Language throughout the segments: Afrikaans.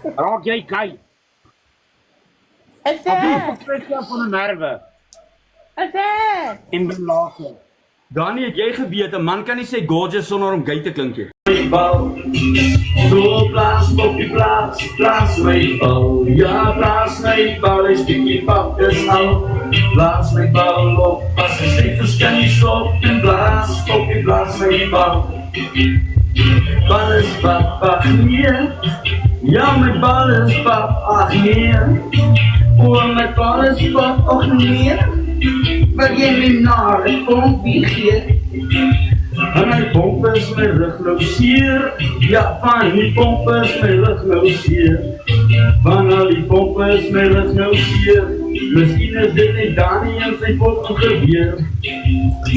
Raak jy kyk. Is Op die dit? vertrekking van 'n nerve. Is dit? En belate. Dani, het jy geweet, 'n man kan nie sê gorgeous sonder om gay te klink nie. Bal, so blaas, poppie blaas, blaas my bal. Ja, blaas my bal, is die pap is al. Blaas my bal op, as die stevens kan nie stop. En blaas, poppie blaas my bal. Bal is pap, ach nee. Ja, my bal is pap, ach nee. O, my bal is pap, ach nee. Wil jy my naar een pompie gee? En hy pomp is my rug nou seer. Ja, van die pomp is my rug nou seer. Van al die pomp is my rug nou seer. Miskien is dit nie Dani en sy pop geweer.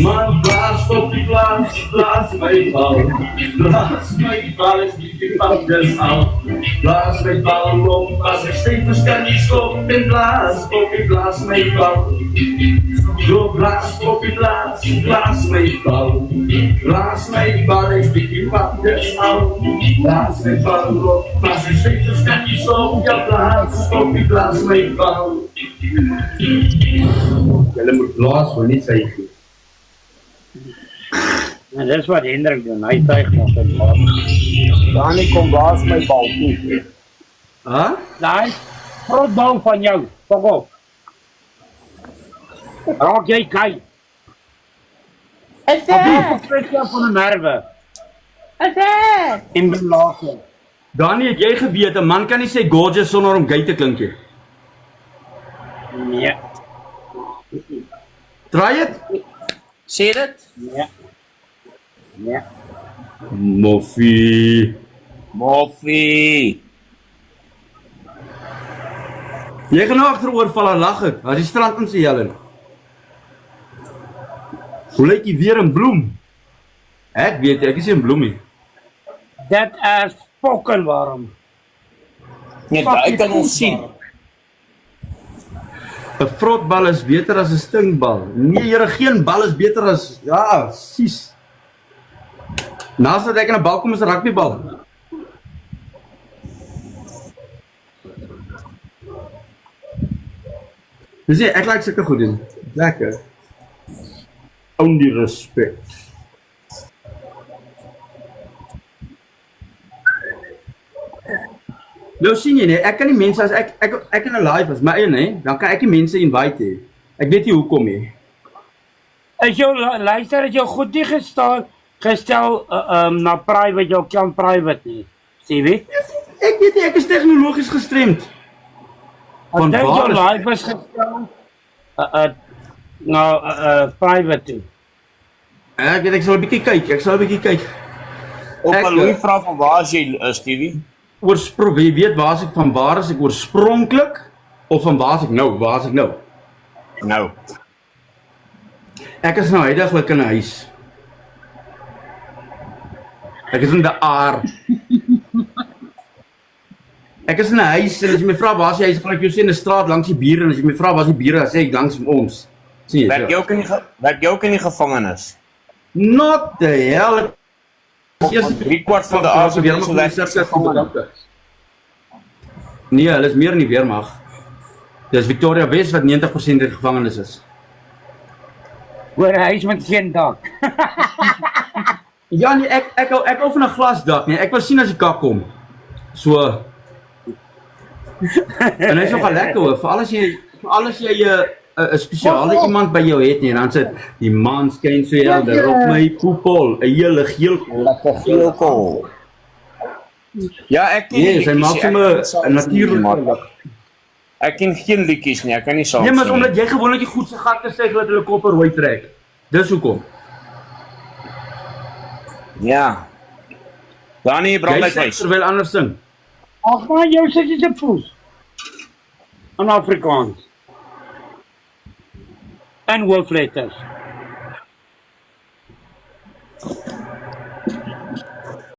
Man, blaas op die blaas my bal. Blaas my bal is die pap dis al. Blaas my bal op, as ek stevens kan nie stop. En blaas op die blaas my bal. So blaas op die blaas my bal. Blaas my bal is die pap dis al. Blaas my bal op, as ek stevens kan nie stop. Ja, blaas op die blaas my bal. Julle moet blaas, maar nie sy gee. En dis wat Hendrik doen, hy tuig nog sy blaas. Dani, kom blaas my bal toe. Huh? Daai groot bal van jou, pak op. Raak jy kyk. Is Op die dit? vertrekking van 'n nerve. Is dit? En belate. Dani, het jy geweet, 'n man kan nie sê gorgeous sonder om gay te klink nie. Nee, Try it. Sê dit? nee. Nee. Moffie. Moffie. Jy gaan nou agteroor val en lag ek. As die strand in sy Helen. Hoe lyk jy weer in bloem? Ek weet, ek is nie in bloem nie. Dit is fucking warm. Nee, daai kan ons sien. 'n Vrotbal is beter as 'n stinkbal. Nee, jare, geen bal is beter as, ja, sies. Naas dat ek in 'n bal kom is 'n rugbybal. Dis nie, ek like sulke goed doen. Lekker. Only respect. Nou sien jy nie, ek kan nie mense as ek in 'n live is, my eie nie, dan kan ek nie mense invite hê. Ek weet nie hoekom nie. Is jou luister het jou goed nie gestel na private, jou kan private nie. Sien jy? Ek weet nie, ek is tegnologies gestremd. Want Van jou waar is... live is gestel private toe. Ek weet, ek sal 'n bietjie kyk, Op Ek, 'n Louis vra van waar is jy, Stevie? Jy weet waar is ek van waar is ek oorspronklik, of van waar is ek nou? Nou. Ek is nou heidaglik in 'n huis. Ek is in die aar. Ek is in 'n huis, en as jy my vra waar is jy, gaan ek jou sê in 'n straat langs die bure, en as jy my vra waar is die bure, dan sê ek langs ons. Sien jy? Werk jy ook in die gevangenis? Not the hell. Eers 3/4 van die aarde weermag werk Nee, hulle is meer in die weermag. Dis Victoria West wat 90% in die gevangenis is. Hoor, hy is met geen dak. Ja nee, ek hou van 'n glasdak, nee. Ek wil sien as die kak kom. So. En hy's nogal lekker hoor, veral as jy 'n spesiale iemand by jou het nie, en dan sit die maan skyn so helder op my koepel, 'n hele geel kol. Lekker geel kol. Ja, ek ken Nee, sy maak sommer 'n natuurlik. Ek ken geen liedjies nie, ek kan nie saam Nee, maar sing omdat jy gewoonlik die goed se gatte sê dat hulle koppe rooi trek. Dis hoekom. Ja. Dani, brand Jy my sê face. terwyl anders sing. Ag maar jou sit jy se voet. In Afrikaans. En hoofletters.